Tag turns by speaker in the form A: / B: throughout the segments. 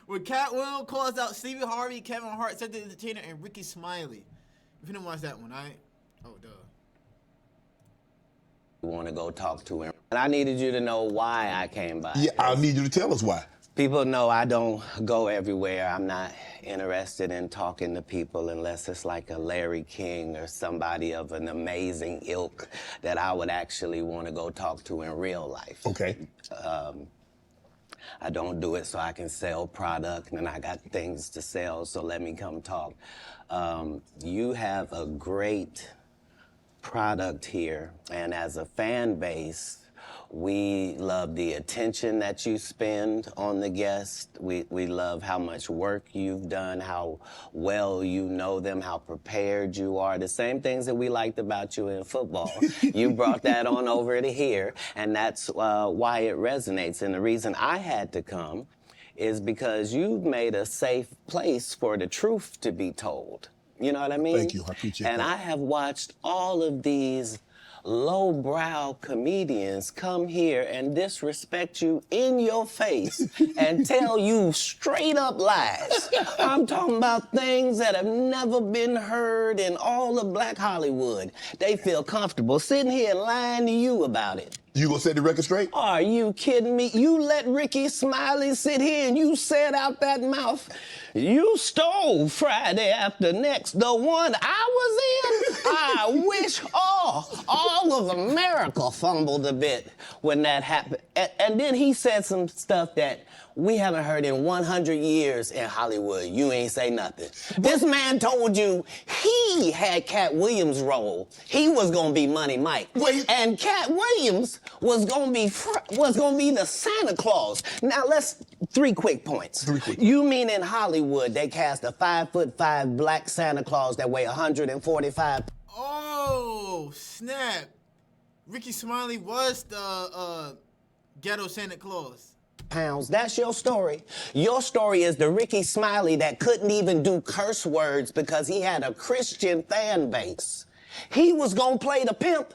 A: When Katt Williams calls out Stevie Harvey, Kevin Hart, Cedric the Entertainer, and Ricky Smiley. If you didn't watch that one, alright? Oh, duh.
B: Want to go talk to him. And I needed you to know why I came by.
C: Yeah, I need you to tell us why.
B: People know I don't go everywhere. I'm not interested in talking to people unless it's like a Larry King or somebody of an amazing ilk that I would actually want to go talk to in real life.
C: Okay.
B: I don't do it so I can sell product, and I got things to sell, so let me come talk. You have a great product here, and as a fan base, we love the attention that you spend on the guests. We love how much work you've done, how well you know them, how prepared you are. The same things that we liked about you in football. You brought that on over to here, and that's why it resonates. And the reason I had to come is because you've made a safe place for the truth to be told. You know what I mean?
C: Thank you, I appreciate
B: that. And I have watched all of these lowbrow comedians come here and disrespect you in your face and tell you straight up lies. I'm talking about things that have never been heard in all of Black Hollywood. They feel comfortable sitting here lying to you about it.
C: You gonna set the record straight?
B: Are you kidding me? You let Ricky Smiley sit here and you said out that mouth, you stole Friday After Next, the one I was in. I wish all of America fumbled a bit when that happened. And then he said some stuff that we haven't heard in 100 years in Hollywood. You ain't say nothing. This man told you he had Katt Williams' role. He was gonna be Money Mike.
C: Wait.
B: And Katt Williams was gonna be the Santa Claus. Now let's, 3 quick points.
C: 3 quick.
B: You mean in Hollywood they cast a 5'5" black Santa Claus that weigh 145?
A: Oh, snap. Ricky Smiley was the ghetto Santa Claus.
B: Pounds. That's your story. Your story is the Ricky Smiley that couldn't even do curse words because he had a Christian fan base. He was gonna play the pimp.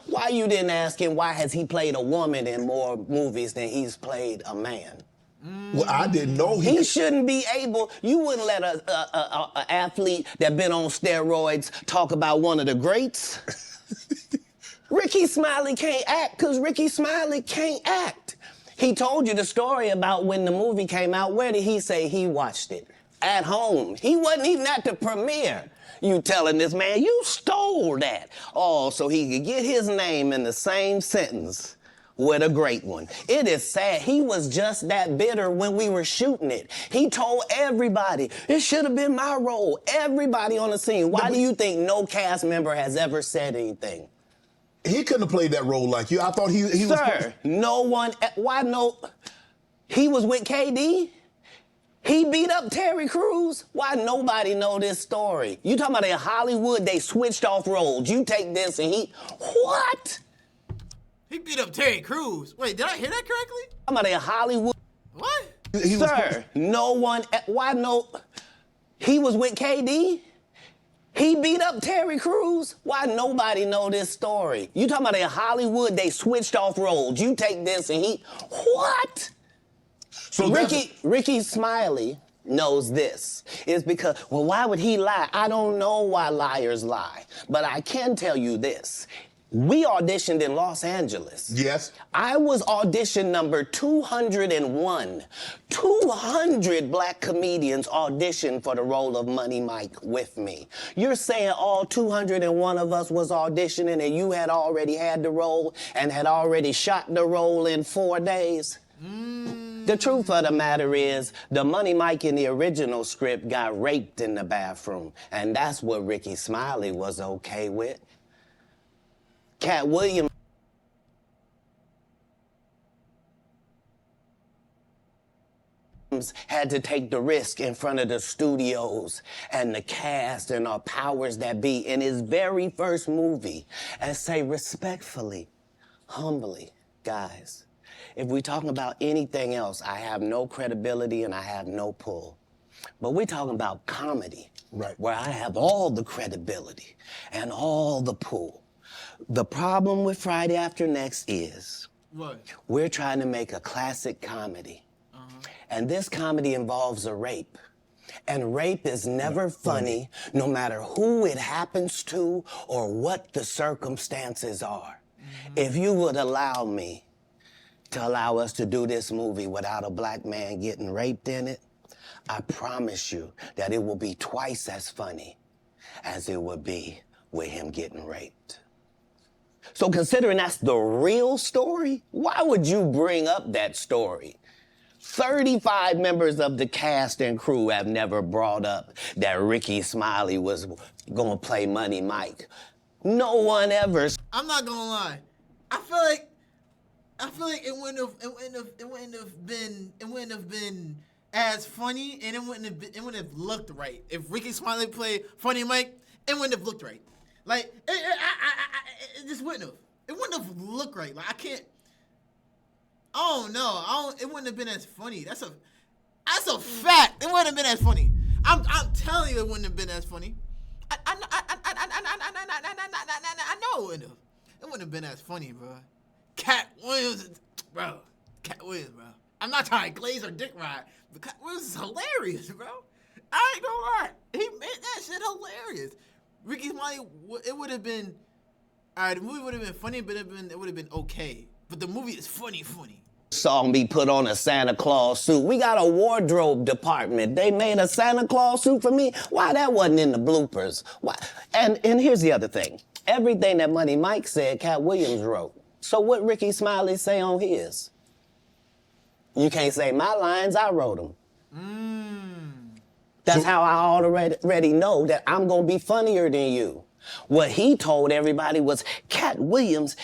B: Why you didn't ask him why has he played a woman in more movies than he's played a man?
C: Well, I didn't know
B: he shouldn't be able. You wouldn't let a athlete that been on steroids talk about one of the greats. Ricky Smiley can't act because Ricky Smiley can't act. He told you the story about when the movie came out. Where did he say he watched it? At home. He wasn't even at the premiere. You telling this man, you stole that. Oh, so he could get his name in the same sentence with a great one. It is sad. He was just that bitter when we were shooting it. He told everybody, it should have been my role. Everybody on the scene. Why do you think no cast member has ever said anything?
C: He couldn't have played that role like you. I thought he was...
B: Sir, no one... Why no... He was with KD? He beat up Terry Crews? Why nobody know this story? You talking about in Hollywood, they switched off roles. You take this and he... What?
A: He beat up Terry Crews. Wait, did I hear that correctly?
B: I'm about in Hollywood...
A: What?
B: Sir, no one... Why no... He was with KD? He beat up Terry Crews? Why nobody know this story? You talking about in Hollywood, they switched off roles. You take this and he... What? So Ricky Smiley knows this. It's because, well, why would he lie? I don't know why liars lie. But I can tell you this. We auditioned in Los Angeles.
C: Yes.
B: I was audition number 201. 200 black comedians auditioned for the role of Money Mike with me. You're saying all 201 of us was auditioning and you had already had the role and had already shot the role in 4 days? The truth of the matter is, the Money Mike in the original script got raped in the bathroom, and that's what Ricky Smiley was okay with. Katt Williams had to take the risk in front of the studios and the cast and our powers that be in his very first movie and say respectfully, humbly, guys, if we're talking about anything else, I have no credibility and I have no pull. But we're talking about comedy,
C: right,
B: where I have all the credibility and all the pull. The problem with Friday After Next is
A: what?
B: We're trying to make a classic comedy. And this comedy involves a rape. And rape is never funny, no matter who it happens to or what the circumstances are. If you would allow me to allow us to do this movie without a black man getting raped in it, I promise you that it will be twice as funny as it would be with him getting raped. So considering that's the real story, why would you bring up that story? 35 members of the cast and crew have never brought up that Ricky Smiley was gonna play Money Mike. No one ever.
A: I'm not gonna lie. I feel like it wouldn't have been as funny, and it wouldn't have looked right. If Ricky Smiley played Funny Mike, it wouldn't have looked right. Like it just wouldn't have. It wouldn't have looked right. Like I can't. Oh no, it wouldn't have been as funny. That's a fact. It wouldn't have been as funny. I'm telling you, it wouldn't have been as funny. I know it wouldn't have. It wouldn't have been as funny, bro. Katt Williams, bro. Katt Williams, bro. I'm not trying to glaze or dick ride, but Katt Williams is hilarious, bro. I ain't gonna lie. He made that shit hilarious. Ricky Smiley, it would have been, all right, the movie would have been funny, but it would have been okay. But the movie is funny.
B: Saw me put on a Santa Claus suit. We got a wardrobe department. They made a Santa Claus suit for me. Why that wasn't in the bloopers? Why? And here's the other thing. Everything that Money Mike said, Katt Williams wrote. So what Ricky Smiley say on his? You can't say my lines, I wrote them. That's how I already know that I'm gonna be funnier than you. What he told everybody was, Katt Williams,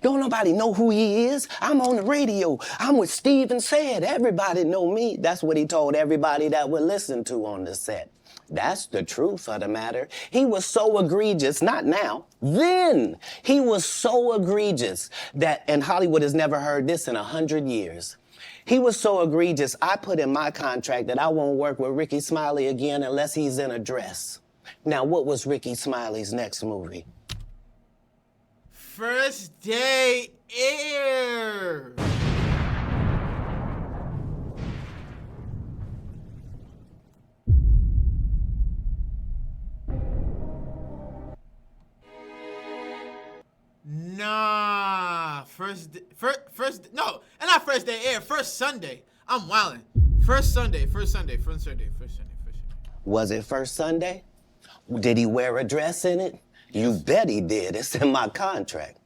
B: don't nobody know who he is. I'm on the radio. I'm with Steve and Said. Everybody know me. That's what he told everybody that would listen to on the set. That's the truth of the matter. He was so egregious, not now, then. He was so egregious that, and Hollywood has never heard this in 100 years. He was so egregious, I put in my contract that I won't work with Ricky Smiley again unless he's in a dress. Now, what was Ricky Smiley's next movie?
A: First Day Air. Nah, no, and not First Day Air, First Sunday. I'm wildin'. First Sunday.
B: Was it First Sunday? Did he wear a dress in it? You bet he did. It's in my contract.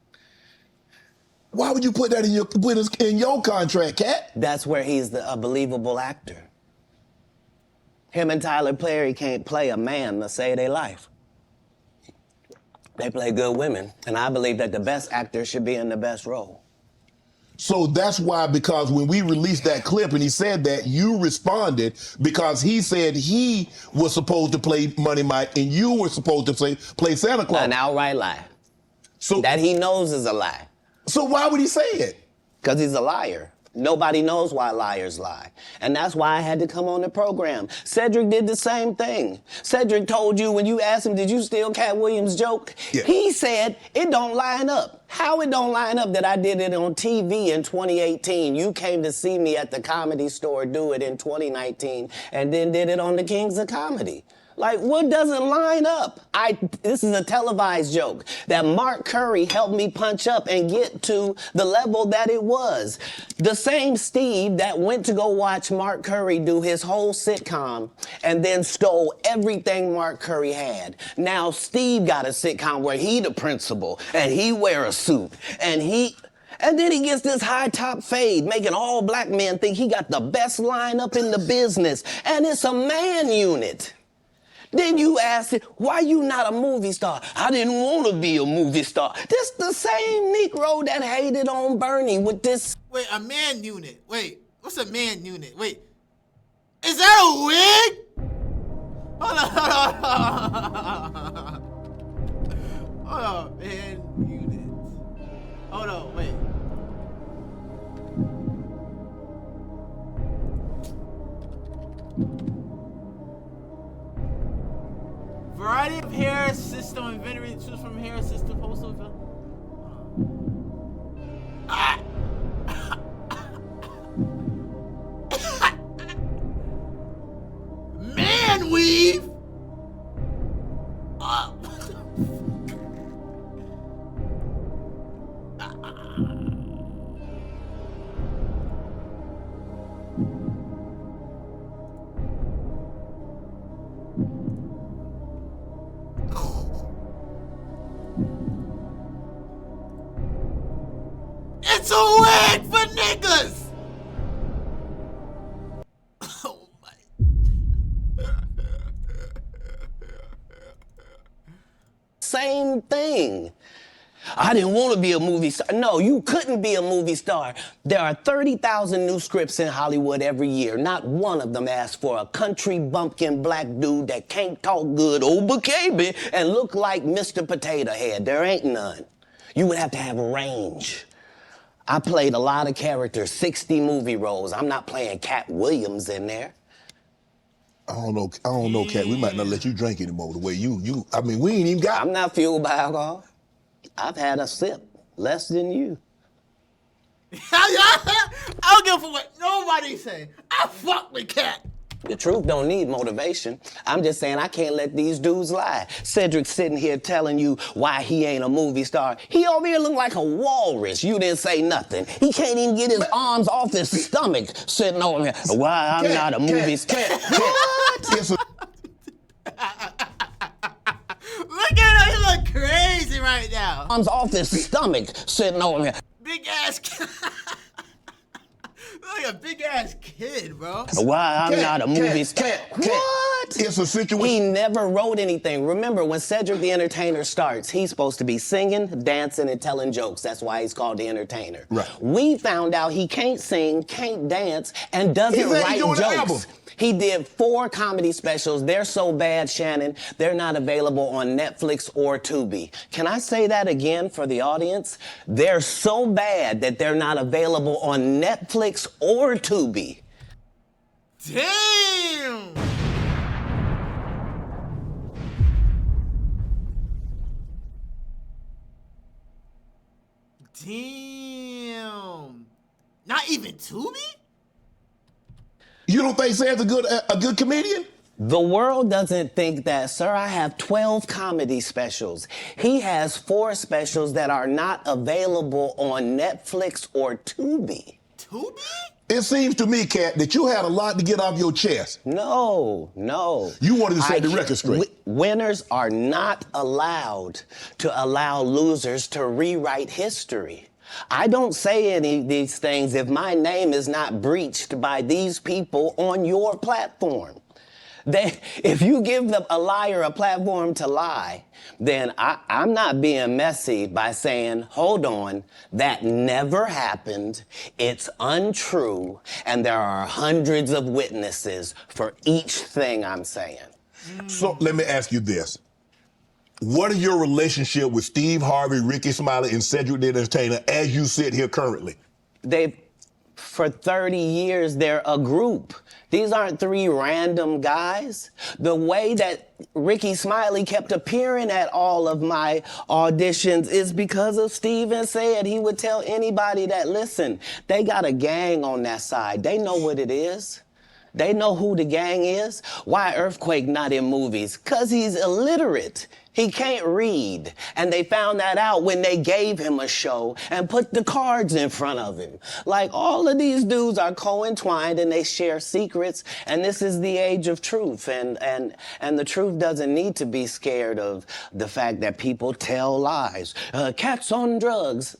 C: Why would you put that in your contract, Katt?
B: That's where he's a believable actor. Him and Tyler Perry can't play a man to save their life. They play good women, and I believe that the best actor should be in the best role.
C: So that's why, because when we released that clip and he said that, you responded because he said he was supposed to play Money Mike and you were supposed to play Santa Claus.
B: An outright lie.
C: So
B: that he knows is a lie.
C: So why would he say it?
B: Because he's a liar. Nobody knows why liars lie. And that's why I had to come on the program. Cedric did the same thing. Cedric told you when you asked him, did you steal Katt Williams' joke? Yeah. He said, it don't line up. How it don't line up that I did it on TV in 2018? You came to see me at the Comedy Store do it in 2019 and then did it on the Kings of Comedy. Like, what doesn't line up? This is a televised joke that Mark Curry helped me punch up and get to the level that it was. The same Steve that went to go watch Mark Curry do his whole sitcom and then stole everything Mark Curry had. Now Steve got a sitcom where he the principal and he wear a suit and then he gets this high top fade, making all black men think he got the best lineup in the business. And it's a man unit. Then you asked it, why you not a movie star? I didn't want to be a movie star. This the same Negro that hated on Bernie with this.
A: Wait, a man unit. Wait, what's a man unit? Wait, is that a wig? Hold on, man unit. Hold on, wait. Variety of hair system inventory choose from hair system postal. man weave. It's a wig for niggas. Oh my.
B: Same thing. I didn't want to be a movie star. No, you couldn't be a movie star. There are 30,000 new scripts in Hollywood every year. Not one of them asks for a country bumpkin black dude that can't talk good Oba-Kaby and look like Mr. Potato Head. There ain't none. You would have to have range. I played a lot of characters, 60 movie roles. I'm not playing Katt Williams in there.
C: I don't know, Katt. We might not let you drink anymore the way I mean, we ain't even got.
B: I'm not fueled by alcohol. I've had a sip, less than you.
A: I don't give a fuck what nobody say. I fuck with Katt.
B: The truth don't need motivation. I'm just saying I can't let these dudes lie. Cedric sitting here telling you why he ain't a movie star. He over here look like a walrus. You didn't say nothing. He can't even get his arms off his stomach sitting over here. Why I'm not a movie star.
C: What?
A: Look at him. He look crazy right now.
B: Arms off his stomach sitting over here.
A: Big ass kid. Like a big ass kid, bro.
B: Why I'm not a movie star.
C: What? It's a situation.
B: He never wrote anything. Remember, when Cedric the Entertainer starts, he's supposed to be singing, dancing, and telling jokes. That's why he's called the Entertainer.
C: Right.
B: We found out he can't sing, can't dance, and doesn't write jokes. He did 4 comedy specials. They're so bad, Shannon, they're not available on Netflix or Tubi. Can I say that again for the audience? They're so bad that they're not available on Netflix or Tubi.
A: Damn! Damn! Not even Tubi?
C: You don't think Ced's a good comedian?
B: The world doesn't think that, sir. I have 12 comedy specials. He has 4 specials that are not available on Netflix or Tubi.
A: Tubi?
C: It seems to me, Katt, that you had a lot to get off your chest.
B: No.
C: You wanted to set the record straight.
B: Winners are not allowed to allow losers to rewrite history. I don't say any of these things if my name is not breached by these people on your platform. If you give a liar a platform to lie, then I'm not being messy by saying, hold on, that never happened, it's untrue, and there are hundreds of witnesses for each thing I'm saying.
C: So let me ask you this. What is your relationship with Steve Harvey, Ricky Smiley, and Cedric the Entertainer as you sit here currently?
B: For 30 years, they're a group. These aren't 3 random guys. The way that Ricky Smiley kept appearing at all of my auditions is because of Steven said he would tell anybody that, listen, they got a gang on that side. They know what it is. They know who the gang is. Why Earthquake not in movies? 'Cause he's illiterate. He can't read. And they found that out when they gave him a show and put the cards in front of him. Like, all of these dudes are co-entwined and they share secrets, and this is the age of truth. And the truth doesn't need to be scared of the fact that people tell lies. Katt's on drugs.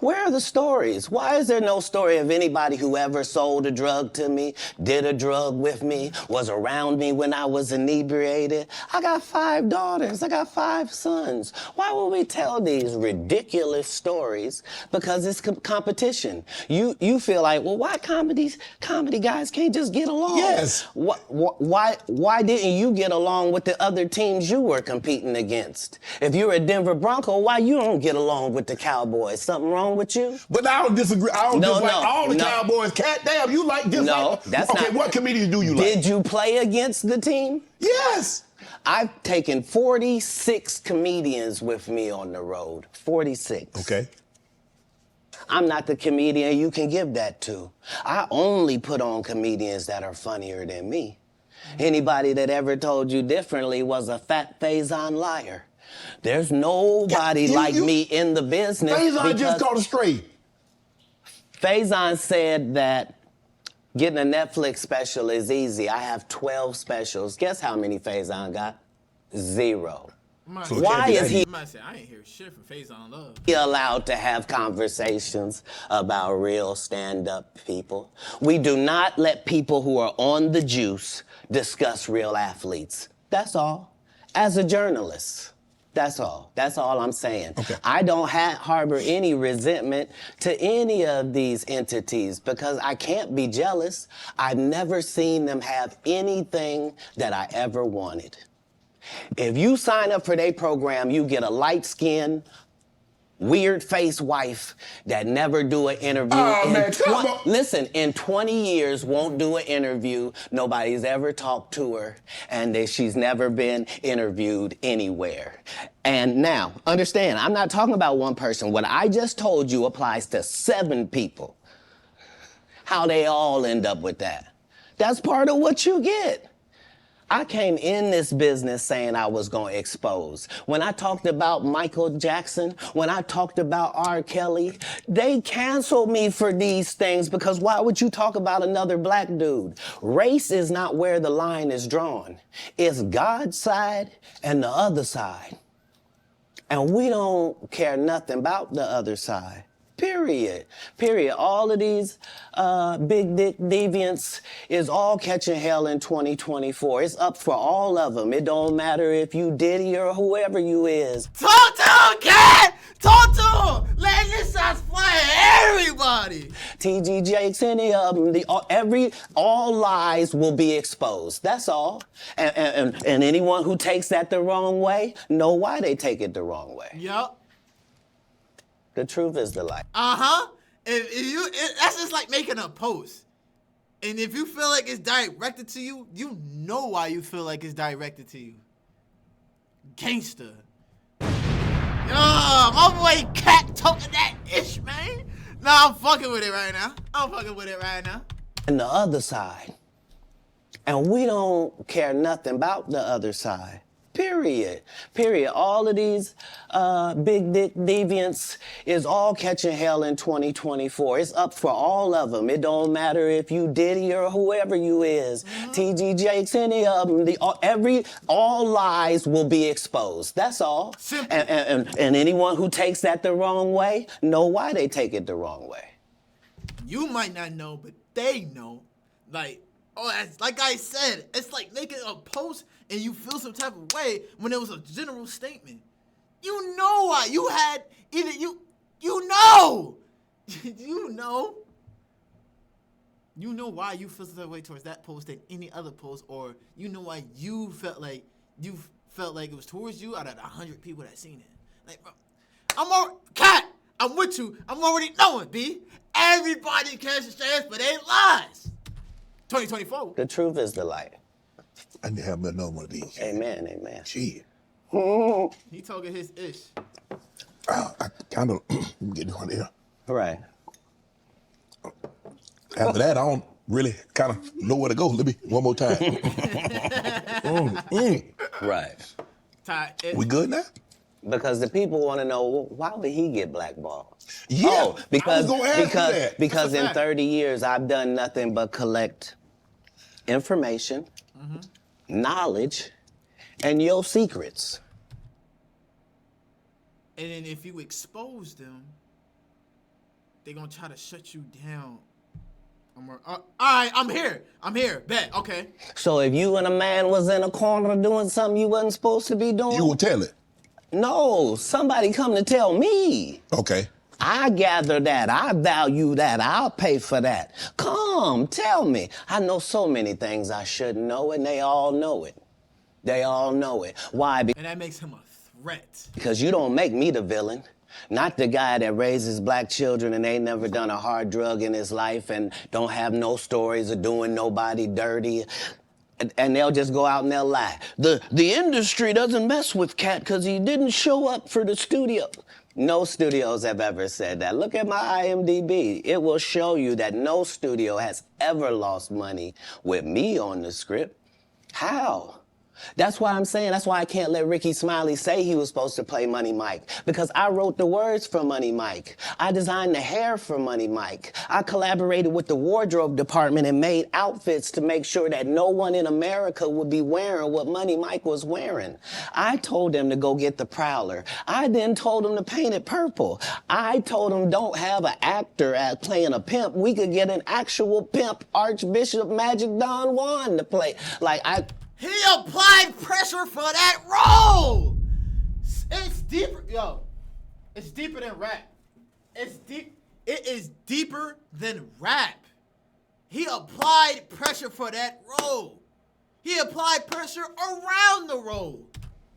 B: Where are the stories? Why is there no story of anybody who ever sold a drug to me, did a drug with me, was around me when I was inebriated? I got 5 daughters. I got 5 sons. Why would we tell these ridiculous stories? Because it's competition. You feel like, well, why comedy guys can't just get along?
C: Yes.
B: Why didn't you get along with the other teams you were competing against? If you're a Denver Bronco, why you don't get along with the Cowboys? Something wrong with you?
C: But I don't disagree. I don't dislike all the Cowboys. Katt, damn, you like this?
B: No, that's not.
C: Okay, what comedians do you like?
B: Did you play against the team?
C: Yes.
B: I've taken 46 comedians with me on the road. 46.
C: Okay.
B: I'm not the comedian you can give that to. I only put on comedians that are funnier than me. Anybody that ever told you differently was a fat Faison liar. There's nobody like me in the business.
C: Faison just caught a stray.
B: Faison said that getting a Netflix special is easy. I have 12 specials. Guess how many Faison got? 0. Why is he
A: I ain't hear shit from Faison Love.
B: allowed to have conversations about real stand-up people? We do not let people who are on the juice discuss real athletes. That's all. As a journalist. That's all. That's all I'm saying.
C: Okay.
B: I don't harbor any resentment to any of these entities because I can't be jealous. I've never seen them have anything that I ever wanted. If you sign up for their program, you get a light-skinned, weird-faced wife that never do an interview. Listen, in 20 years, won't do an interview. Nobody's ever talked to her, and she's never been interviewed anywhere. And now, understand, I'm not talking about one person. What I just told you applies to 7 people. How they all end up with that. That's part of what you get. I came in this business saying I was going to expose. When I talked about Michael Jackson, when I talked about R. Kelly, they canceled me for these things because why would you talk about another black dude? Race is not where the line is drawn. It's God's side and the other side. And we don't care nothing about the other side. Period. Period. All of these big dick deviants is all catching hell in 2024. It's up for all of them. It don't matter if you Diddy or whoever you is.
A: Talk to him, Katt! Talk to him! Let this shots fly at everybody!
B: TG Jakes, any of them, all lies will be exposed. That's all. And anyone who takes that the wrong way, know why they take it the wrong way.
A: Yup.
B: The truth is the light.
A: That's just like making a post. And if you feel like it's directed to you, you know why you feel like it's directed to you. Gangster. Yo, my boy Katt talking that ish, man. Nah, I'm fucking with it right now.
B: And the other side. And we don't care nothing about the other side. Period. Period. All of these big dick deviants is all catching hell in 2024. It's up for all of them. It don't matter if you Diddy or whoever you is. TG Jakes, any of them. All lies will be exposed. That's all.
A: Simple.
B: And anyone who takes that the wrong way, know why they take it the wrong way.
A: You might not know, but they know. Like I said, it's like making a post and you feel some type of way when it was a general statement. You know why. You know. You know why you feel some type of way towards that post than any other post, or you know why you felt like it was towards you out of the 100 people that seen it. Like, bro, Katt, I'm with you. I'm already knowing, B. Everybody catches chance, but they lies. 2024.
B: The truth is the light.
C: I need to have another one of these.
B: Amen, amen.
C: Shit.
A: He talking his ish.
C: I kind of get one here.
B: Right.
C: After that, I don't really kind of know where to go. Let me one more time.
B: Right.
C: We good now?
B: Because the people want to know, why would he get blackballed?
C: Yeah,
B: oh, because
C: I was gonna ask you that.
B: Because in 30 years I've done nothing but collect information, knowledge, and your secrets.
A: And then if you expose them, they're gonna try to shut you down. All right, I'm here. Bet. Okay.
B: So if you and a man was in a corner doing something you wasn't supposed to be doing,
C: You will tell it.
B: No, somebody come to tell me.
C: Okay.
B: I gather that. I value that. I'll pay for that. Come, tell me. I know so many things I shouldn't know, and they all know it. They all know it. Why?
A: And that makes him a threat.
B: Because you don't make me the villain. Not the guy that raises black children and ain't never done a hard drug in his life and don't have no stories of doing nobody dirty. And they'll just go out and they'll lie. The industry doesn't mess with Katt because he didn't show up for the studio. No studios have ever said that. Look at my IMDb. It will show you that no studio has ever lost money with me on the script. How? That's why I'm saying, that's why I can't let Ricky Smiley say he was supposed to play Money Mike. Because I wrote the words for Money Mike. I designed the hair for Money Mike. I collaborated with the wardrobe department and made outfits to make sure that no one in America would be wearing what Money Mike was wearing. I told them to go get the Prowler. I then told them to paint it purple. I told them don't have an actor playing a pimp. We could get an actual pimp, Archbishop Magic Don Juan to play.
A: He applied pressure for that role. It's deeper, yo. It's deeper than rap. It is deeper than rap. He applied pressure for that role. He applied pressure around the role.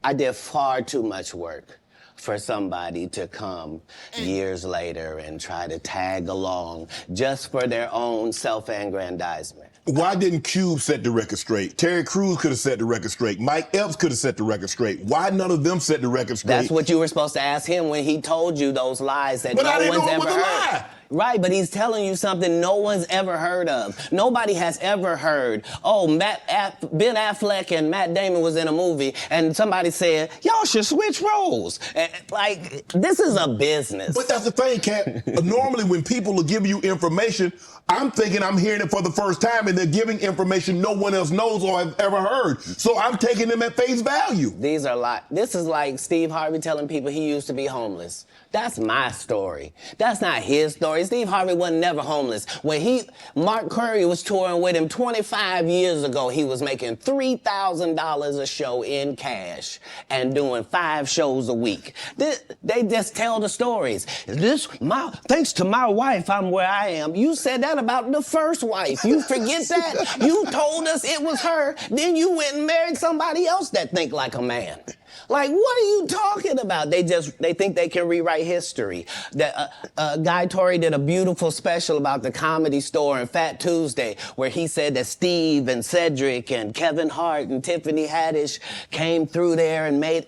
B: I did far too much work for somebody to come years later and try to tag along just for their own self-aggrandizement.
C: Why didn't Cube set the record straight? Terry Crews could have set the record straight. Mike Epps could have set the record straight. Why none of them set the record straight?
B: That's what you were supposed to ask him when he told you those lies that no one's ever heard.
C: Lie.
B: Right, but he's telling you something no one's ever heard of. Nobody has ever heard, Ben Affleck and Matt Damon was in a movie, and somebody said, y'all should switch roles. This is a business.
C: But that's the thing, Katt. Normally when people are giving you information, I'm thinking I'm hearing it for the first time, and they're giving information no one else knows or has ever heard. So I'm taking them at face value.
B: These are this is like Steve Harvey telling people he used to be homeless. That's my story. That's not his story. Steve Harvey wasn't never homeless. When Mark Curry was touring with him 25 years ago, he was making $3,000 a show in cash and doing 5 shows a week. They just tell the stories. Thanks to my wife, I'm where I am. You said that about the first wife. You forget that? You told us it was her. Then you went and married somebody else that think like a man. What are you talking about? They think they can rewrite history. Guy Torrey did a beautiful special about the Comedy Store and Fat Tuesday, where he said that Steve and Cedric and Kevin Hart and Tiffany Haddish came through there and made...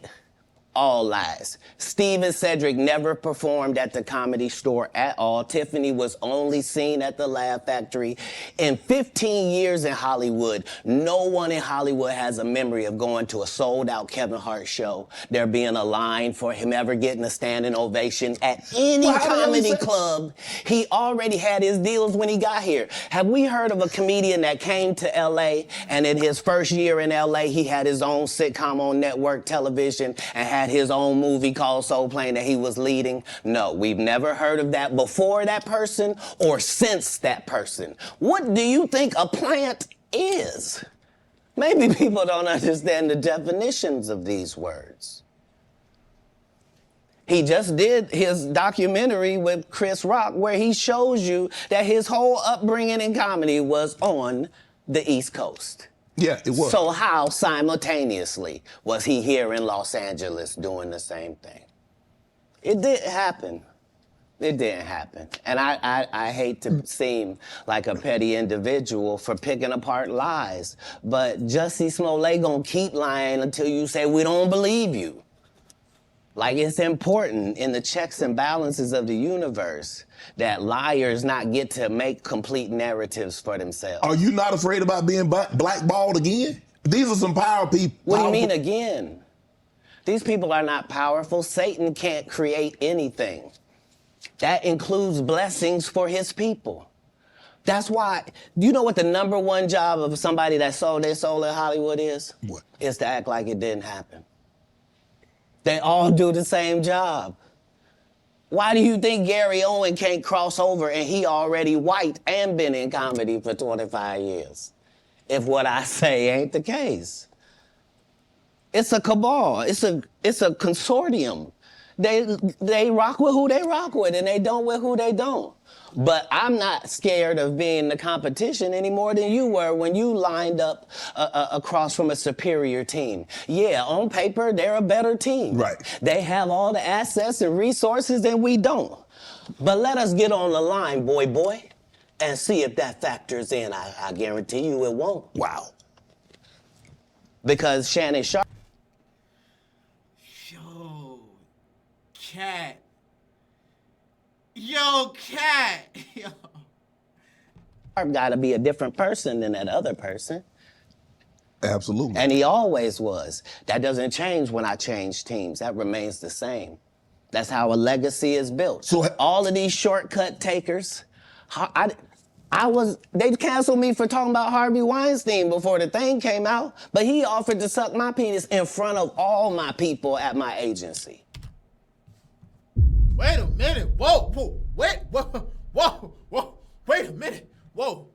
B: All lies. Steve and Cedric never performed at the Comedy Store at all. Tiffany was only seen at the Laugh Factory. In 15 years in Hollywood, no one in Hollywood has a memory of going to a sold-out Kevin Hart show, there being a line for him ever getting a standing ovation at any comedy club. He already had his deals when he got here. Have we heard of a comedian that came to L.A. and in his first year in L.A. he had his own sitcom on network television and had his own movie called Soul Plane that he was leading? No, we've never heard of that before that person or since that person. What do you think a plant is? Maybe people don't understand the definitions of these words. He just did his documentary with Chris Rock where he shows you that his whole upbringing in comedy was on the East Coast.
C: Yeah, it was.
B: So how simultaneously was he here in Los Angeles doing the same thing? It didn't happen. It didn't happen. And I hate to seem like a petty individual for picking apart lies, but Jussie Smollett gonna keep lying until you say we don't believe you. It's important in the checks and balances of the universe that liars not get to make complete narratives for themselves.
C: Are you not afraid about being blackballed again? These are some power people.
B: What do you mean again? These people are not powerful. Satan can't create anything. That includes blessings for his people. That's why, do you know what the #1 job of somebody that sold their soul in Hollywood is?
C: What?
B: Is to act like it didn't happen. They all do the same job. Why do you think Gary Owen can't cross over and he already white and been in comedy for 25 years? If what I say ain't the case. It's a cabal. It's a consortium. They rock with who they rock with and they don't with who they don't. But I'm not scared of being the competition any more than you were when you lined up across from a superior team. Yeah, on paper, they're a better team.
C: Right.
B: They have all the assets and resources and we don't. But let us get on the line, boy, and see if that factors in. I guarantee you it won't.
C: Wow.
B: Because Shannon Sharp...
A: Yo, Katt. Yo, Katt. Yo.
B: I've got to be a different person than that other person.
C: Absolutely.
B: And he always was. That doesn't change when I change teams. That remains the same. That's how a legacy is built.
C: So
B: all of these shortcut takers, they canceled me for talking about Harvey Weinstein before the thing came out, but he offered to suck my penis in front of all my people at my agency.
A: Wait a minute. Whoa. Wait a minute. Whoa.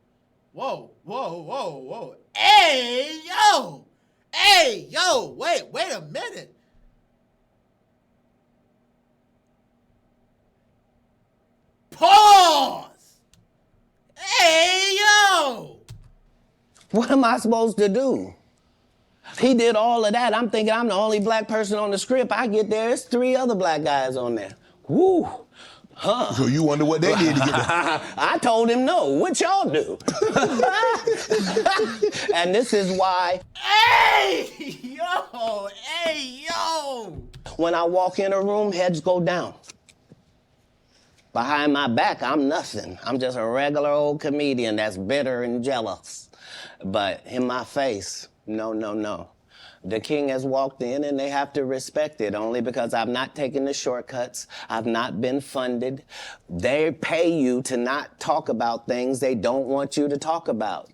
A: Hey, yo. Wait a minute. Pause. Hey, yo.
B: What am I supposed to do? He did all of that. I'm thinking I'm the only black person on the script. I get there, it's 3 other black guys on there. Woo. Huh.
C: So you wonder what they did to get there?
B: I told him no. What y'all do? And this is why.
A: Hey, yo.
B: When I walk in a room, heads go down. Behind my back, I'm nothing. I'm just a regular old comedian that's bitter and jealous. But in my face, no. The king has walked in and they have to respect it only because I've not taken the shortcuts. I've not been funded. They pay you to not talk about things they don't want you to talk about.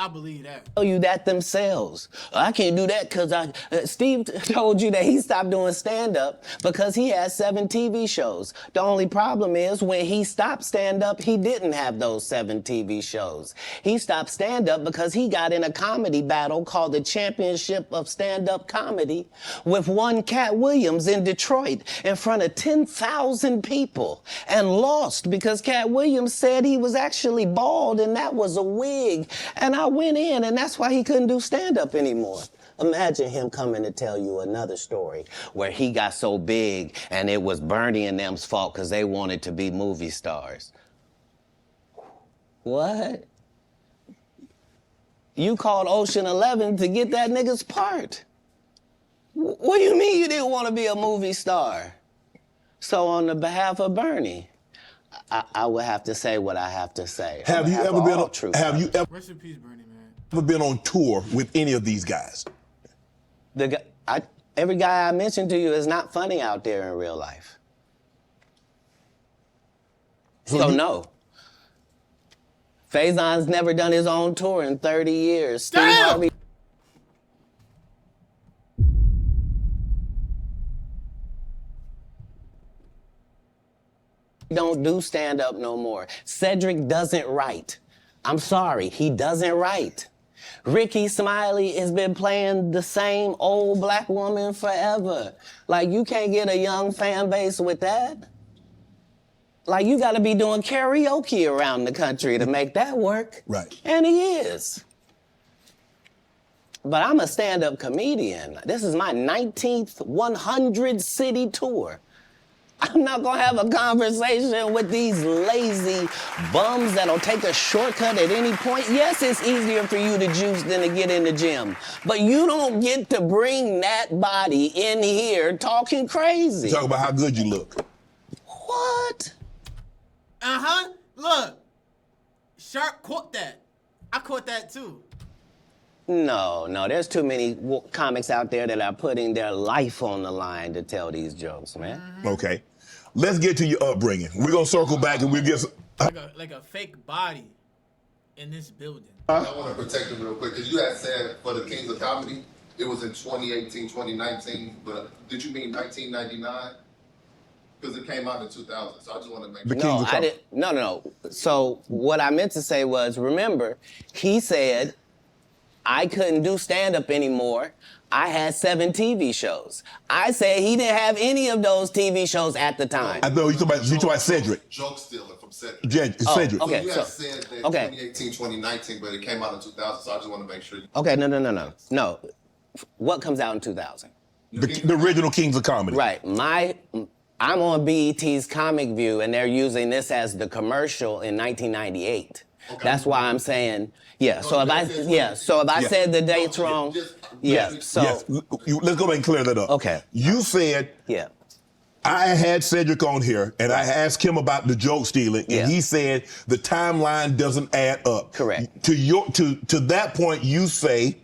A: I believe that.
B: Tell you that themselves. I can't do that because Steve told you that he stopped doing stand-up because he had 7 TV shows. The only problem is when he stopped stand-up, he didn't have those 7 TV shows. He stopped stand-up because he got in a comedy battle called the Championship of Stand-Up Comedy with one Katt Williams in Detroit in front of 10,000 people and lost because Katt Williams said he was actually bald and that was a wig. And I went in, and that's why he couldn't do stand-up anymore. Imagine him coming to tell you another story where he got so big and it was Bernie and them's fault because they wanted to be movie stars. What? You called Ocean 11 to get that nigga's part. What do you mean you didn't want to be a movie star? So on the behalf of Bernie, I would have to say what I have to say.
C: Have you ever
A: Rest in peace, Bernie, man.
C: ever been on tour with any of these guys?
B: Every guy I mentioned to you is not funny out there in real life. So no. Faison's never done his own tour in 30 years. Steve Harvey don't do stand-up no more. Cedric doesn't write. I'm sorry, he doesn't write. Ricky Smiley has been playing the same old black woman forever. Like, you can't get a young fan base with that. Like, you gotta be doing karaoke around the country to make that work.
C: Right.
B: And he is. But I'm a stand-up comedian. This is my 19th 100-city tour. I'm not gonna have a conversation with these lazy bums that'll take a shortcut at any point. Yes, it's easier for you to juice than to get in the gym, but you don't get to bring that body in here talking crazy.
C: Talk about how good you look.
B: What?
A: Look, Sharp caught that. I caught that too.
B: No, there's too many comics out there that are putting their life on the line to tell these jokes, man.
C: Okay. Let's get to your upbringing. We're going to circle back and we'll get
A: like a fake body in this building.
D: I want to protect him real quick because you had said for the Kings of Comedy, it was in 2018, 2019, but did you mean 1999? Because it came out in 2000, so I just want to make sure.
B: No, I didn't. No. So what I meant to say was, remember, he said I couldn't do stand-up anymore. I had 7 TV shows. I said he didn't have any of those TV shows at the time.
C: I know you talking about Cedric.
D: Joke stealing from Cedric.
C: Cedric.
B: Okay,
D: So you had said that 2018, 2019, but it came out in 2000, so I just want to make sure.
B: Okay, no. What comes out in 2000?
C: The original Kings of Comedy.
B: Right. I'm on BET's Comic View, and they're using this as the commercial in 1998. Okay. That's why I'm saying, yeah. So if I said the dates wrong, yeah. So
C: let's go back and clear that up.
B: Okay.
C: You said I had Cedric on here, and I asked him about the joke stealing, and he said the timeline doesn't add up.
B: Correct.
C: To that point, you say.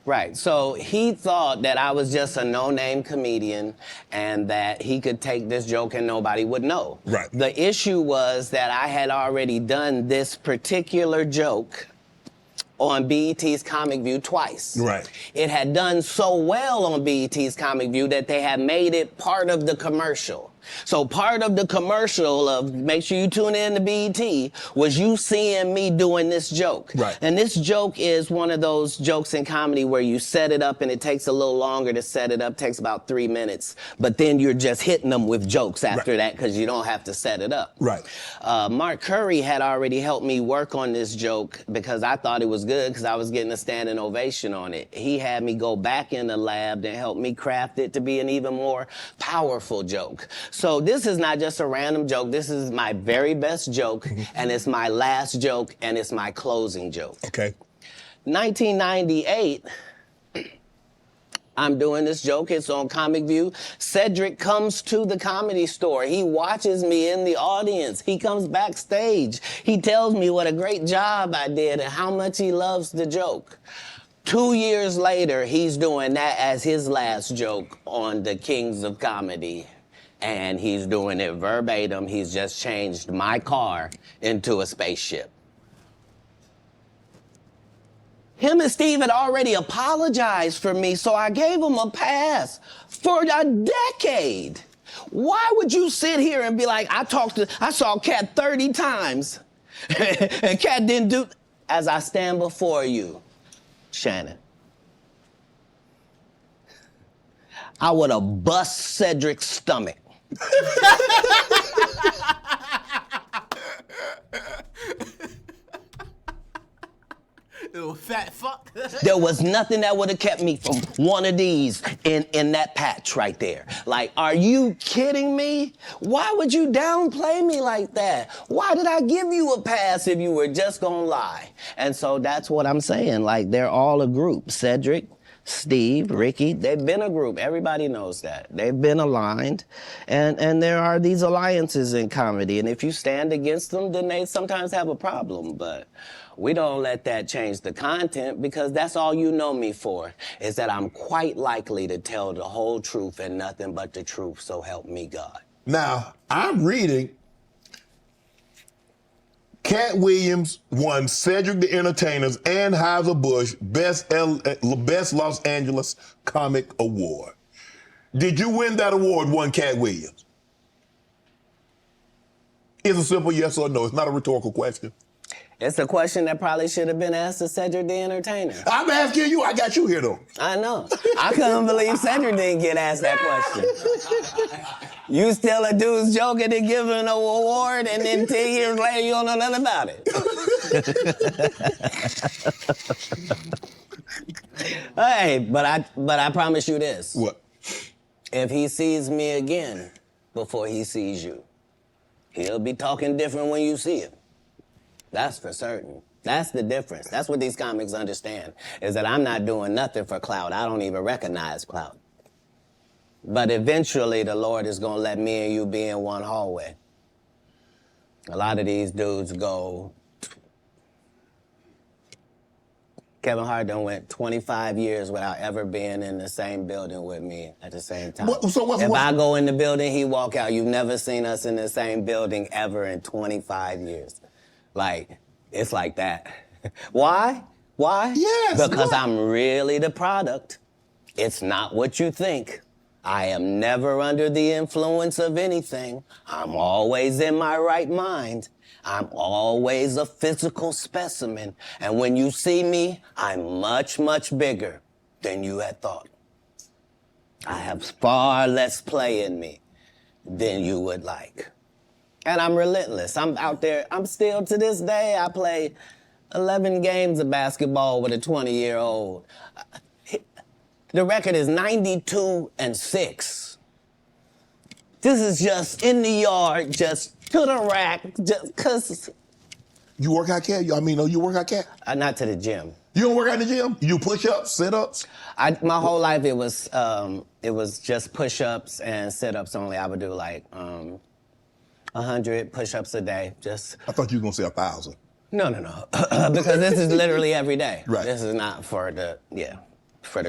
B: Right. So he thought that I was just a no-name comedian and that he could take this joke and nobody would know.
C: Right.
B: The issue was that I had already done this particular joke on BET's Comic View twice.
C: Right.
B: It had done so well on BET's Comic View that they had made it part of the commercial. So part of the commercial of make sure you tune in to BET was you seeing me doing this joke.
C: Right.
B: And this joke is one of those jokes in comedy where you set it up and it takes a little longer to set it up, takes about 3 minutes, but then you're just hitting them with jokes after that because you don't have to set it up.
C: Right.
B: Mark Curry had already helped me work on this joke because I thought it was good because I was getting a standing ovation on it. He had me go back in the lab and help me craft it to be an even more powerful joke. So this is not just a random joke. This is my very best joke, and it's my last joke, and it's my closing joke.
C: Okay.
B: 1998, I'm doing this joke. It's on Comic View. Cedric comes to the Comedy Store. He watches me in the audience. He comes backstage. He tells me what a great job I did and how much he loves the joke. 2 years later, he's doing that as his last joke on the Kings of Comedy. And he's doing it verbatim. He's just changed my car into a spaceship. Him and Steve had already apologized for me, so I gave him a pass for a decade. Why would you sit here and be like, I saw Katt 30 times, and Katt didn't do, as I stand before you, Shannon, I would have bust Cedric's stomach.
A: Little fat fuck.
B: There was nothing that would have kept me from one of these in that patch right there. Like, are you kidding me? Why would you downplay me like that? Why did I give you a pass if you were just gonna lie? And so that's what I'm saying. Like, they're all a group. Cedric, Steve, Ricky, they've been a group. Everybody knows that. They've been aligned. And there are these alliances in comedy. And if you stand against them, then they sometimes have a problem. But we don't let that change the content because that's all you know me for, is that I'm quite likely to tell the whole truth and nothing but the truth, so help me God.
C: Now, I'm reading Katt Williams won Cedric the Entertainer's and Anheuser-Busch Best Los Angeles Comic Award. Did you win that award, won Katt Williams? It's a simple yes or no. It's not a rhetorical question.
B: It's a question that probably should have been asked to Cedric the Entertainer.
C: I'm asking you. I got you here, though.
B: I know. I couldn't believe Cedric didn't get asked that question. You steal a dude's joke and then give him an award, and then 10 years later you don't know nothing about it. Hey, but I promise you this.
C: What?
B: If he sees me again before he sees you, he'll be talking different when you see him. That's for certain. That's the difference. That's what these comics understand, is that I'm not doing nothing for clout. I don't even recognize clout. But eventually the Lord is gonna let me and you be in one hallway. A lot of these dudes go, Kevin Hart done went 25 years without ever being in the same building with me at the same time. If I go in the building, he walk out. You've never seen us in the same building ever in 25 years. Like, it's like that. Why? Why?
C: Yes.
B: Because I'm really the product. It's not what you think. I am never under the influence of anything. I'm always in my right mind. I'm always a physical specimen. And when you see me, I'm much, much bigger than you had thought. I have far less play in me than you would like. And I'm relentless. I'm out there. I'm still, to this day, I play 11 games of basketball with a 20-year-old. The record is 92-6. This is just in the yard, just to the rack, just 'cause
C: You work out, Cat? You work out, Cat?
B: Not to the gym.
C: You don't work out in the gym? You do push-ups, sit-ups?
B: My whole life it was just push-ups and sit-ups only. I would do like 100 push-ups a day.
C: I thought you were gonna say 1,000.
B: No. Because this is literally every day.
C: Right.
B: This is not for the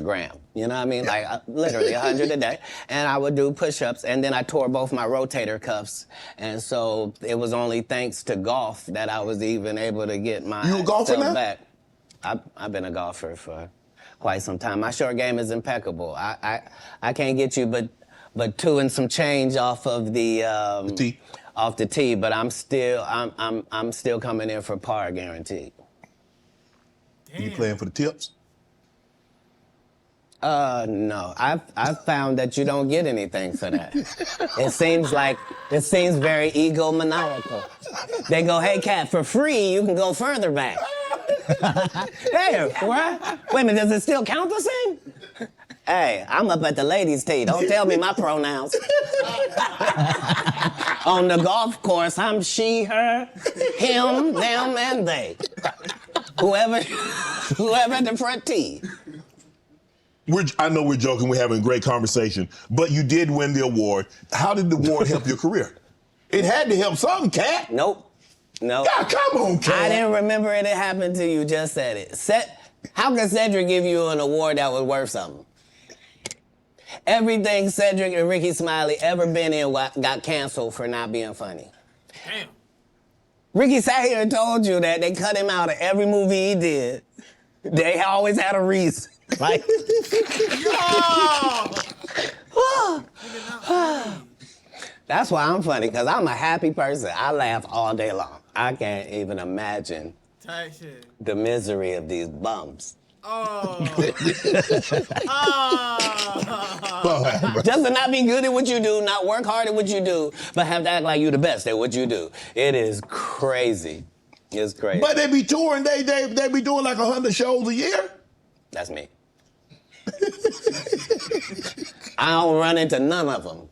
B: gram. You know what I mean? Like literally 100 a day. And I would do push-ups, and then I tore both my rotator cuffs. And so it was only thanks to golf that I was even able to get my
C: You a golfer now?
B: back. I've been a golfer for quite some time. My short game is impeccable. I can't get you but 2 and some change off of the
C: tee.
B: Off the tee, but I'm still coming in for par guaranteed.
A: Damn.
C: You playing for the tips?
B: No. I've found that you don't get anything for that. It seems very egomaniacal. They go, hey, Katt, for free, you can go further back. Hey, what? Wait a minute, does it still count the same? Hey, I'm up at the ladies' tee. Don't tell me my pronouns. On the golf course, I'm she, her, him, them, and they. Whoever at the front tee.
C: I know we're joking, we're having a great conversation, but you did win the award. How did the award help your career? It had to help something, Katt.
B: Nope.
C: God, come on, Katt.
B: I didn't remember it happened till you just said it. How can Cedric give you an award that was worth something? Everything Cedric and Ricky Smiley ever been in got canceled for not being funny.
A: Damn.
B: Ricky sat here and told you that they cut him out of every movie he did. They always had a reason. Like, that's why I'm funny, because I'm a happy person. I laugh all day long. I can't even imagine
A: Tight shit.
B: the misery of these bums.
A: Oh.
B: Just to not be good at what you do, not work hard at what you do, but have to act like you're the best at what you do. It is crazy. It's crazy.
C: But they be touring, they be doing like 100 shows a year?
B: That's me. I don't run into none of them.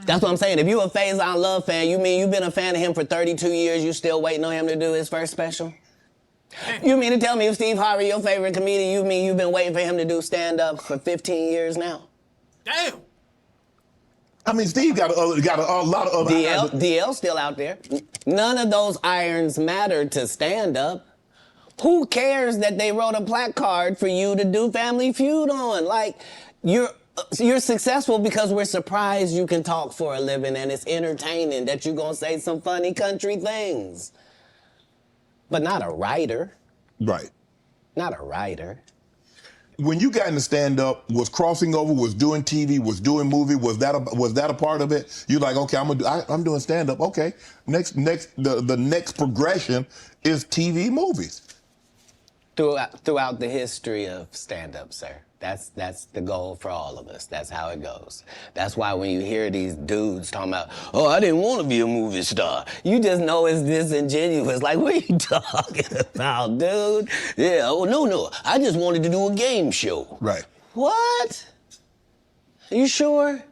B: That's what I'm saying. If you a Faison Love fan, you mean you've been a fan of him for 32 years, you still waiting on him to do his first special? You mean to tell me if Steve Harvey, your favorite comedian, you mean you've been waiting for him to do stand-up for 15 years now?
A: Damn.
C: I mean, Steve got a lot of other...
B: DL's still out there. None of those irons matter to stand-up. Who cares that they wrote a placard for you to do Family Feud on? Like, you're successful because we're surprised you can talk for a living and it's entertaining that you're gonna say some funny country things. But not a writer.
C: Right.
B: Not a writer.
C: When you got into stand-up, was crossing over, was doing TV, was doing movie, was that a part of it? You like, okay, I'm doing stand-up. Okay, the next progression is TV movies.
B: Throughout the history of stand-up, sir. That's the goal for all of us. That's how it goes. That's why when you hear these dudes talking about, oh, I didn't want to be a movie star, you just know it's disingenuous. Like, what are you talking about, dude? Yeah, oh, no, I just wanted to do a game show.
C: Right.
B: What? Are you sure?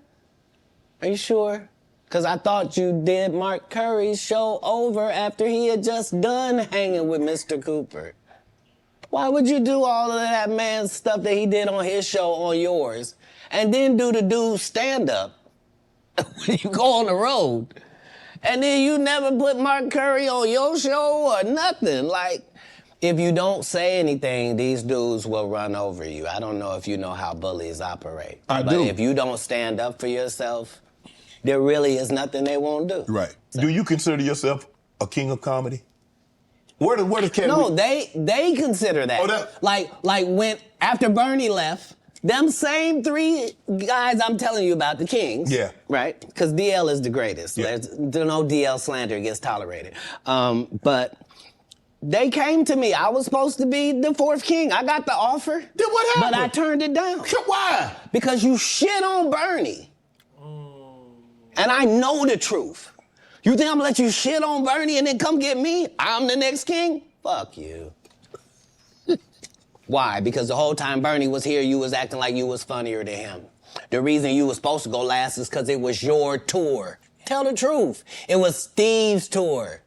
B: Are you sure? Because I thought you did Mark Curry's show over after he had just done hanging with Mr. Cooper. Why would you do all of that man's stuff that he did on his show on yours and then do the dude's stand-up when you go on the road? And then you never put Mark Curry on your show or nothing. Like, if you don't say anything, these dudes will run over you. I don't know if you know how bullies operate.
C: I
B: but
C: do.
B: If you don't stand up for yourself, there really is nothing they won't do.
C: Right. Do you consider yourself a king of comedy? Where does Katt?
B: No, they consider that.
C: Oh,
B: like when after Bernie left, them same 3 guys I'm telling you about, the Kings.
C: Yeah.
B: Right? Because DL is the greatest.
C: Yeah.
B: There's no DL slander gets tolerated. But they came to me. I was supposed to be the 4th king. I got the offer.
C: Then what happened?
B: But I turned it down.
C: Why?
B: Because you shit on Bernie. And I know the truth. You think I'm gonna let you shit on Bernie and then come get me? I'm the next king? Fuck you. Why? Because the whole time Bernie was here, you was acting like you was funnier than him. The reason you was supposed to go last is because it was your tour. Tell the truth. It was Steve's tour.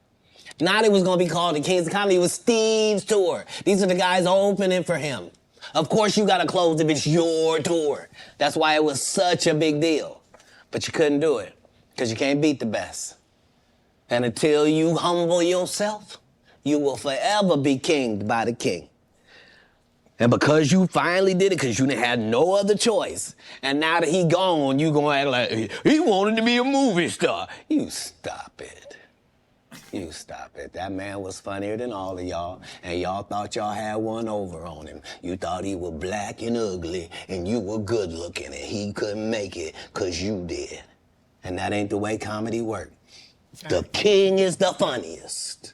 B: Not it was gonna be called the Kings of Comedy, it was Steve's tour. These are the guys opening for him. Of course you gotta close if it's your tour. That's why it was such a big deal. But you couldn't do it, because you can't beat the best. And until you humble yourself, you will forever be kinged by the king. And because you finally did it, because you didn't have no other choice, and now that he gone, you gonna act like he wanted to be a movie star. You stop it. You stop it. That man was funnier than all of y'all, and y'all thought y'all had one over on him. You thought he was black and ugly, and you were good looking, and he couldn't make it because you did. And that ain't the way comedy works. The king is the funniest.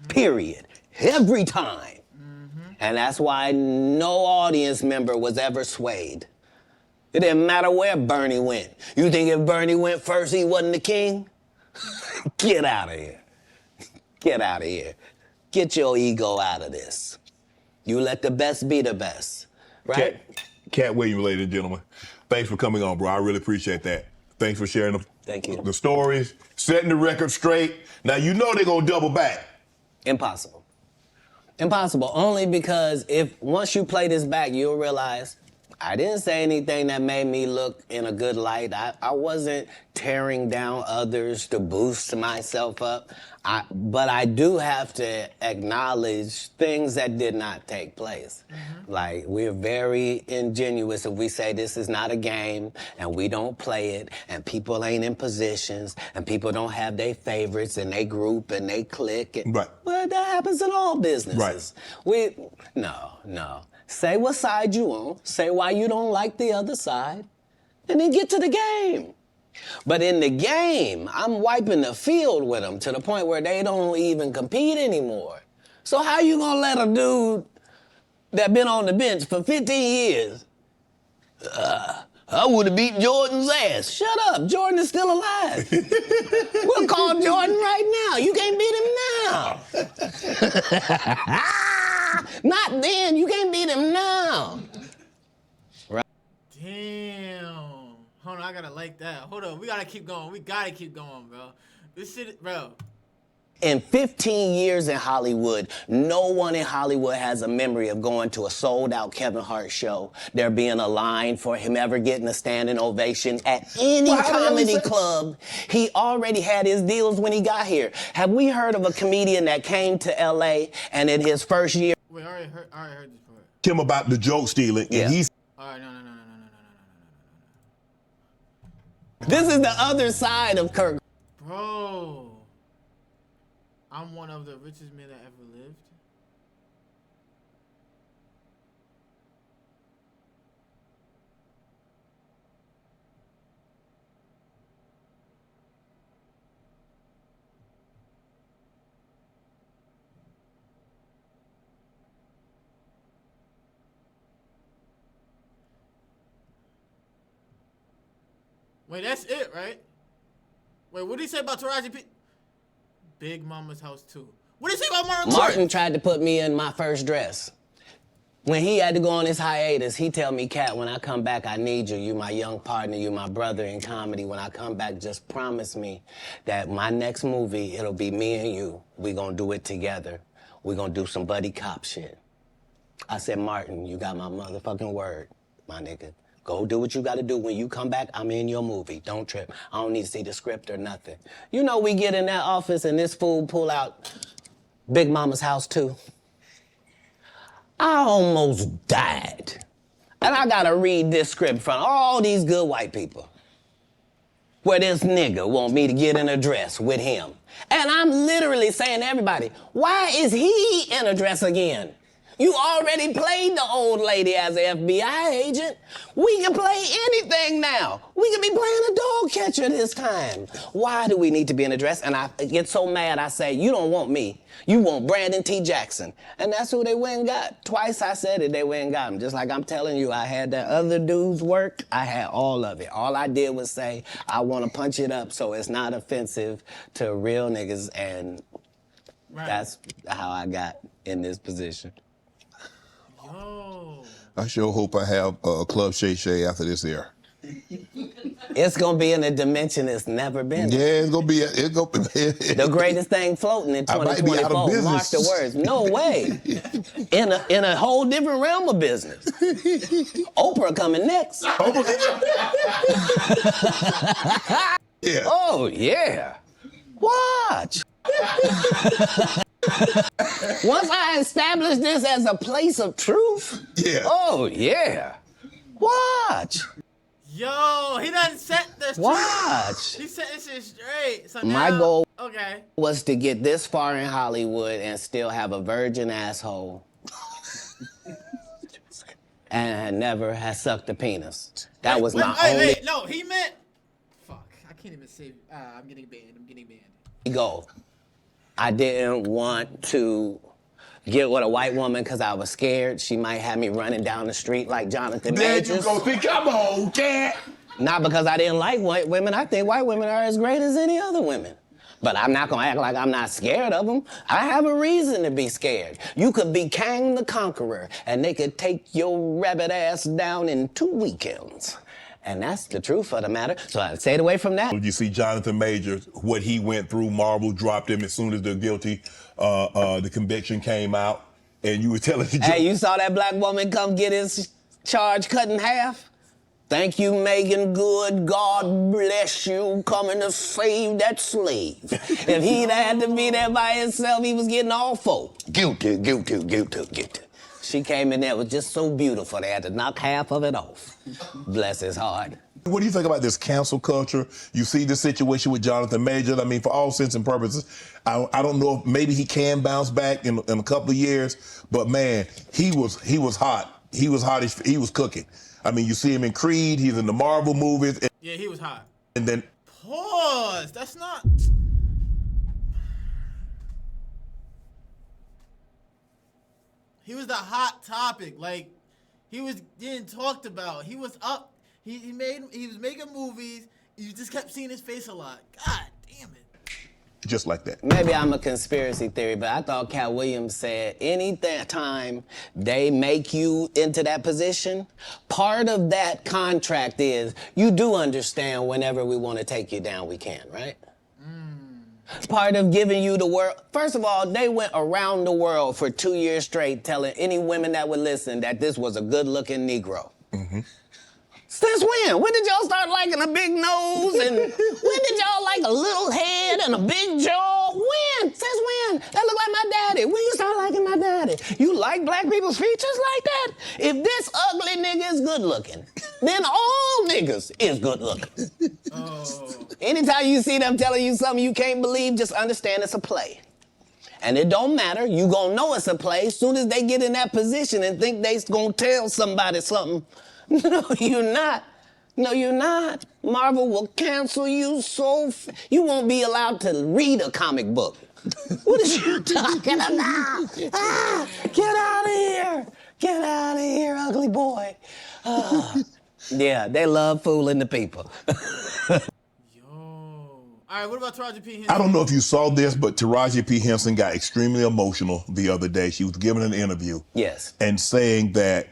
B: Period. Every time. And that's why no audience member was ever swayed. It didn't matter where Bernie went. You think if Bernie went first, he wasn't the king? Get out of here. Get out of here. Get your ego out of this. You let the best be the best, right?
C: Katt Williams, ladies and gentlemen. Thanks for coming on, bro. I really appreciate that. Thanks for sharing
B: Thank you.
C: the stories, setting the record straight. Now, you know they're going to double back.
B: Impossible. Impossible, only because once you play this back, you'll realize I didn't say anything that made me look in a good light. I wasn't tearing down others to boost myself up. But I do have to acknowledge things that did not take place. Like, we're very ingenuous if we say this is not a game and we don't play it and people ain't in positions and people don't have their favorites and they group and they click.
C: Right.
B: Well, that happens in all businesses.
C: Right.
B: No. Say what side you on, say why you don't like the other side, and then get to the game. But in the game, I'm wiping the field with them to the point where they don't even compete anymore. So how you gonna let a dude that been on the bench for 15 years, I would have beat Jordan's ass. Shut up, Jordan is still alive. We'll call Jordan right now. You can't beat him now. Not then, you can't beat him now. Right.
A: Damn. Hold on, I gotta like that. Hold on, we gotta keep going. We gotta keep going, bro. This shit, bro.
B: In 15 years in Hollywood, no one in Hollywood has a memory of going to a sold-out Kevin Hart show, there being a line for him ever getting a standing ovation at any comedy club. He already had his deals when he got here. Have we heard of a comedian that came to L.A. and in his first year...
A: Wait, I already heard this part.
C: Him about the joke stealing,
B: Yeah.
C: and he's...
A: All right, no.
B: This is the other side of Kirk.
A: Bro. I'm one of the richest men that ever lived. Wait, that's it, right? Wait, what did he say about Taraji P? Big Mama's House 2. What did he say about Martin?
B: Martin tried to put me in my first dress. When he had to go on his hiatus, he tell me, Katt, when I come back, I need you. You my young partner, you my brother in comedy. When I come back, just promise me that my next movie, it'll be me and you. We gonna do it together. We gonna do some buddy cop shit. I said, Martin, you got my motherfucking word, my nigga. Go do what you gotta do. When you come back, I'm in your movie. Don't trip. I don't need to see the script or nothing. You know, we get in that office and this fool pull out Big Mama's House 2. I almost died. And I gotta read this script in front of all these good white people. Where this nigga want me to get in a dress with him. And I'm literally saying to everybody, why is he in a dress again? You already played the old lady as an FBI agent. We can play anything now. We can be playing a dog catcher this time. Why do we need to be in a dress? And I get so mad, I say, you don't want me. You want Brandon T. Jackson. And that's who they went and got. Twice I said it, they went and got him. Just like I'm telling you, I had that other dude's work. I had all of it. All I did was say, I want to punch it up so it's not offensive to real niggas. And that's how I got in this position.
A: Yo.
C: I sure hope I have Club Shay Shay after this air.
B: It's gonna be in a dimension it's never been.
C: Yeah, it's gonna be.
B: The greatest thing floating in
C: I might be out of
B: 2024. Mark
C: business.
B: the words. No way. In a whole different realm of business. Oprah coming next.
C: Yeah.
B: Oh yeah. Watch. Once I establish this as a place of truth.
C: Yeah.
B: Oh yeah. Watch.
A: Yo, he done set the.
B: Watch.
A: He set this shit straight. So
B: My
A: now,
B: goal
A: Okay.
B: was to get this far in Hollywood and still have a virgin asshole. And never has sucked a penis. That was my only
A: Wait, no, he meant. Fuck, I can't even say. I'm getting banned.
B: goal. I didn't want to get with a white woman because I was scared she might have me running down the street like Jonathan
C: There
B: Majors.
C: you go. See, come on, Katt.
B: Not because I didn't like white women. I think white women are as great as any other women. But I'm not gonna act like I'm not scared of them. I have a reason to be scared. You could be Kang the Conqueror, and they could take your rabbit ass down in 2 weekends. And that's the truth of the matter. So I stayed away from that.
C: You see Jonathan Majors, what he went through, Marvel dropped him as soon as the conviction came out. And you were telling the
B: Hey, you saw that black woman come get his charge cut in half? Thank you, Megan Good. God bless you, coming to save that slave. If he'd had to be there by himself, he was getting all four. Guilty, guilty, guilty, guilty. She came in there, was just so beautiful, they had to knock half of it off. Bless his heart.
C: What do you think about this cancel culture? You see the situation with Jonathan Majors. I mean, for all intents and purposes, I don't know if maybe he can bounce back in a couple of years, but man, he was hot. He was hot. He was cooking. I mean, you see him in Creed. He's in the Marvel movies.
A: Yeah, he was hot.
C: And then
A: Pause. That's not. He was the hot topic. Like, he was getting talked about. He was up. He was making movies. You just kept seeing his face a lot. God damn it.
C: just like that.
B: Maybe I'm a conspiracy theory, but I thought Katt Williams said any time they make you into that position, part of that contract is you do understand whenever we want to take you down, we can, right? Part of giving you the world. First of all, they went around the world for 2 years straight telling any women that would listen that this was a good-looking Negro. Mm-hmm. Since when? When did y'all start liking a big nose? And when did y'all like a little head and a big jaw? When? Since when? That look like my daddy. When you start liking my daddy? You like black people's features like that? If this ugly nigga is good looking, then all niggas is good looking. Oh. Anytime you see them telling you something you can't believe, just understand it's a play. And it don't matter. You gonna know it's a play as soon as they get in that position and think they gonna tell somebody something. No, you're not. No, you're not. Marvel will cancel you you won't be allowed to read a comic book. What is you talking about? Get out of here. Get out of here, ugly boy. Yeah, they love fooling the people.
A: All right, what about Taraji P. Henson?
C: I don't know if you saw this, but Taraji P. Henson got extremely emotional the other day. She was giving an interview.
B: Yes.
C: And saying that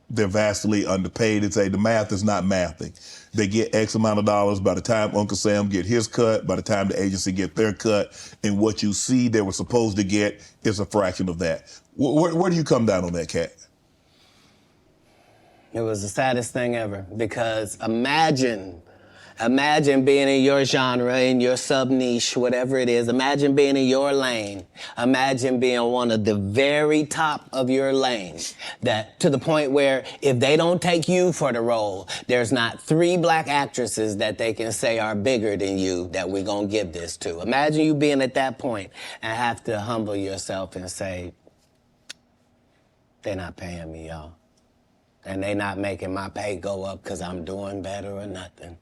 C: they're vastly underpaid. It's the math is not mathing. They get X amount of dollars by the time Uncle Sam get his cut, by the time the agency get their cut, and what you see they were supposed to get is a fraction of that. Where do you come down on that, Katt?
B: It was the saddest thing ever because imagine being in your genre, in your sub-niche, whatever it is. Imagine being in your lane. Imagine being one of the very top of your lane. That to the point where if they don't take you for the role, there's not 3 black actresses that they can say are bigger than you that we're gonna give this to. Imagine you being at that point and have to humble yourself and say, they're not paying me, y'all. And they not making my pay go up because I'm doing better or nothing.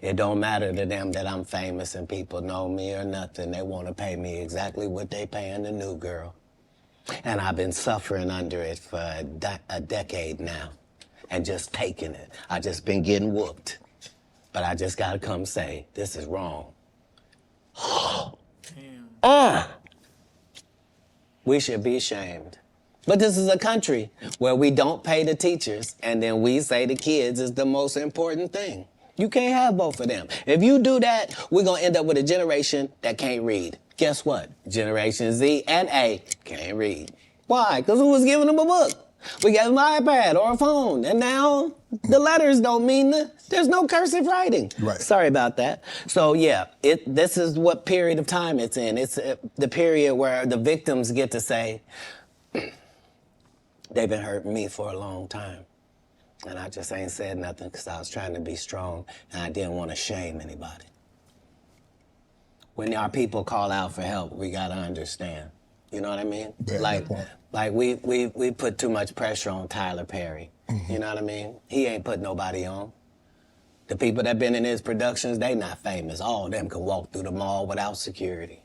B: It don't matter to them that I'm famous and people know me or nothing. They want to pay me exactly what they paying the new girl. And I've been suffering under it for a decade now and just taking it. I just been getting whooped. But I just got to come say, this is wrong. We should be ashamed. But this is a country where we don't pay the teachers, and then we say the kids is the most important thing. You can't have both of them. If you do that, we're going to end up with a generation that can't read. Guess what? Generation Z and A can't read. Why? Because who was giving them a book? We gave them an iPad or a phone, and now the letters don't mean there's no cursive writing.
C: Right.
B: Sorry about that. So yeah, this is what period of time it's in. It's the period where the victims get to say, they've been hurting me for a long time. And I just ain't said nothing because I was trying to be strong and I didn't want to shame anybody. When our people call out for help, we gotta understand. You know what I mean? Like we put too much pressure on Tyler Perry. You know what I mean? He ain't put nobody on. The people that been in his productions, they not famous. All of them can walk through the mall without security.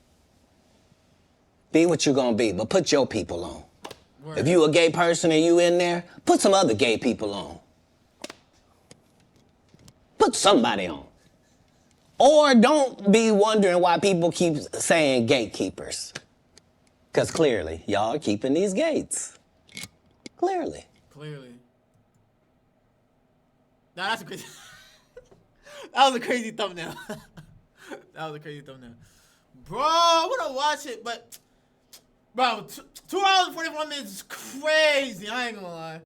B: Be what you gonna be, but put your people on. Word. If you a gay person and you in there, put some other gay people on. Put somebody on. Or don't be wondering why people keep saying gatekeepers. Because clearly, y'all are keeping these gates. Clearly.
A: Nah, that's a crazy... that was a crazy thumbnail. Bro, I want to watch it, but... Bro, 2 hours and 41 minutes is crazy. I ain't gonna lie.